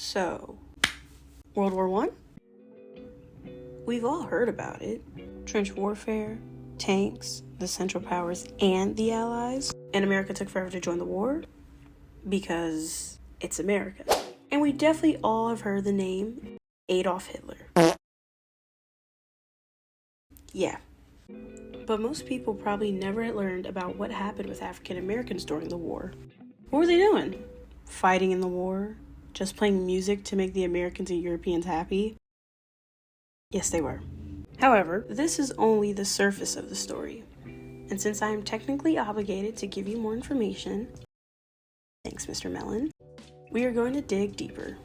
So, World War I? We've all heard about it. Trench warfare, tanks, the Central Powers, and the Allies. And America took forever to join the war because it's America. And we definitely all have heard the name Adolf Hitler. Yeah. But most people probably never learned about what happened with African Americans during the war. What were they doing? Fighting in the war? Just playing music to make the Americans and Europeans happy? Yes, they were. However, this is only the surface of the story. And since I am technically obligated to give you more information, thanks, Mr. Mellon, we are going to dig deeper.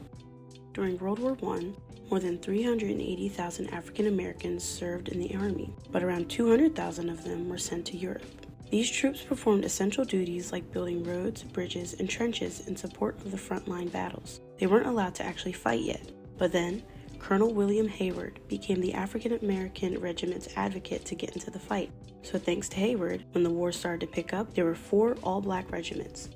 During World War I, more than 380,000 African Americans served in the Army, but around 200,000 of them were sent to Europe. These troops performed essential duties like building roads, bridges, and trenches in support of the frontline battles. They weren't allowed to actually fight yet, but then Colonel William Hayward became the African American regiment's advocate to get into the fight. So thanks to Hayward, when the war started to pick up, there were 4 all-black regiments: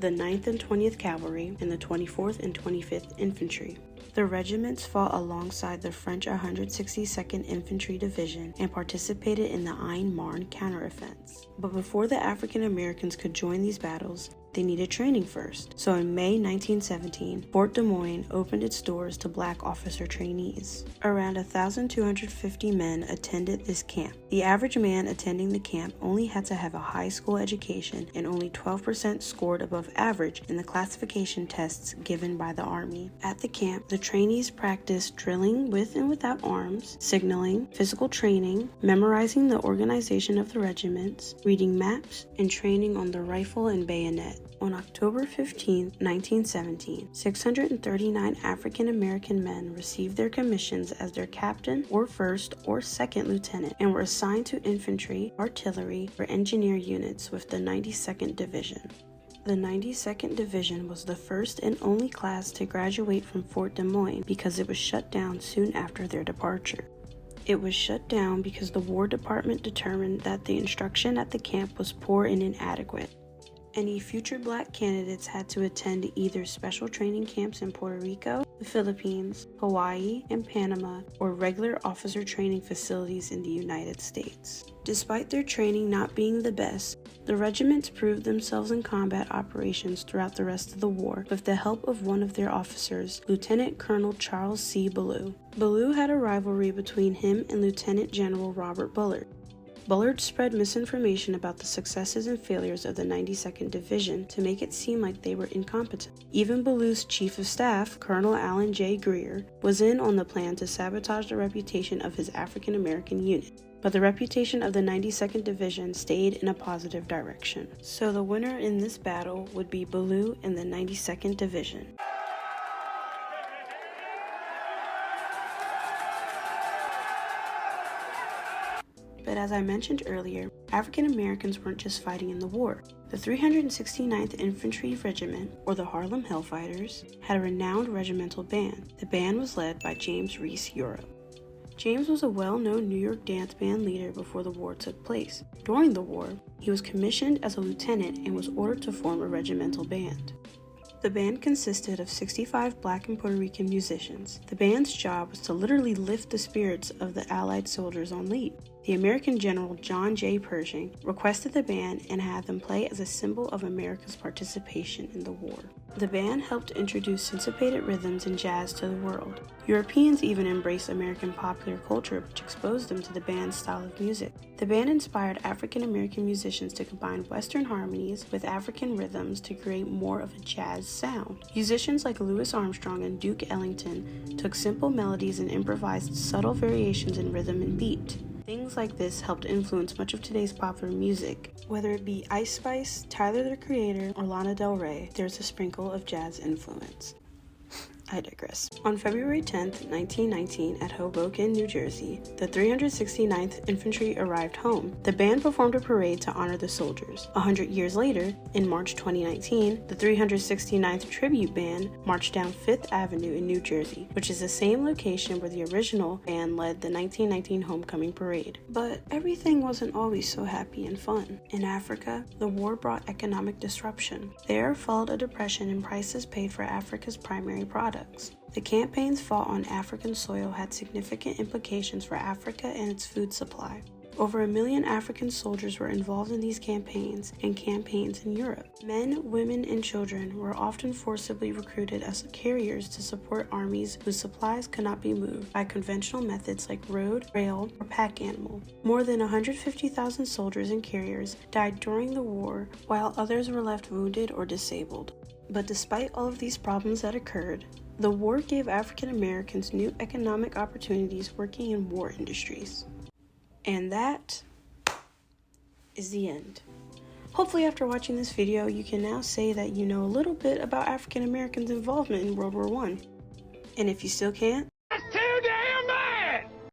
the 9th and 20th Cavalry and the 24th and 25th Infantry. The regiments fought alongside the French 162nd Infantry Division and participated in the Aisne Marne counteroffensive. But before the African Americans could join these battles, they needed training first. So in May 1917, Fort Des Moines opened its doors to black officer trainees. Around 1,250 men attended this camp. The average man attending the camp only had to have a high school education, and only 12% scored above average in the classification tests given by the Army. At the camp, the trainees practiced drilling with and without arms, signaling, physical training, memorizing the organization of the regiments, reading maps, and training on the rifle and bayonet. On October 15, 1917, 639 African American men received their commissions as their captain or first or second lieutenant and were assigned to infantry, artillery, or engineer units with the 92nd Division. The 92nd Division was the first and only class to graduate from Fort Des Moines because it was shut down soon after their departure. It was shut down because the War Department determined that the instruction at the camp was poor and inadequate. Any future black candidates had to attend either special training camps in Puerto Rico, the Philippines, Hawaii, and Panama, or regular officer training facilities in the United States. Despite their training not being the best, the regiments proved themselves in combat operations throughout the rest of the war with the help of one of their officers, Lieutenant Colonel Charles C. Ballou. Ballou had a rivalry between him and Lieutenant General Robert Bullard. Bullard spread misinformation about the successes and failures of the 92nd Division to make it seem like they were incompetent. Even Ballou's chief of staff, Colonel Allen J. Greer, was in on the plan to sabotage the reputation of his African American unit. But the reputation of the 92nd Division stayed in a positive direction. So the winner in this battle would be Ballou and the 92nd Division. But as I mentioned earlier, African Americans weren't just fighting in the war. The 369th Infantry Regiment, or the Harlem Hellfighters, had a renowned regimental band. The band was led by James Reese Europe. James was a well-known New York dance band leader before the war took place. During the war, he was commissioned as a lieutenant and was ordered to form a regimental band. The band consisted of 65 black and Puerto Rican musicians. The band's job was to literally lift the spirits of the Allied soldiers on leave. The American General John J. Pershing requested the band and had them play as a symbol of America's participation in the war. The band helped introduce syncopated rhythms and jazz to the world. Europeans even embraced American popular culture, which exposed them to the band's style of music. The band inspired African American musicians to combine Western harmonies with African rhythms to create more of a jazz sound. Musicians like Louis Armstrong and Duke Ellington took simple melodies and improvised subtle variations in rhythm and beat. Things like this helped influence much of today's popular music. Whether it be Ice Spice, Tyler the Creator, or Lana Del Rey, there's a sprinkle of jazz influence. I digress. On February 10, 1919, at Hoboken, New Jersey, the 369th Infantry arrived home. The band performed a parade to honor the soldiers. 100 years later, in March 2019, the 369th Tribute Band marched down 5th Avenue in New Jersey, which is the same location where the original band led the 1919 homecoming parade. But everything wasn't always so happy and fun. In Africa, the war brought economic disruption. There followed a depression in prices paid for Africa's primary products. products. The campaigns fought on African soil had significant implications for Africa and its food supply. Over 1 million African soldiers were involved in these campaigns and campaigns in Europe. Men, women, and children were often forcibly recruited as carriers to support armies whose supplies could not be moved by conventional methods like road, rail, or pack animal. More than 150,000 soldiers and carriers died during the war, while others were left wounded or disabled. But despite all of these problems that occurred, the war gave African Americans new economic opportunities working in war industries. And that is the end. Hopefully after watching this video, you can now say that you know a little bit about African Americans' involvement in World War I. And if you still can't,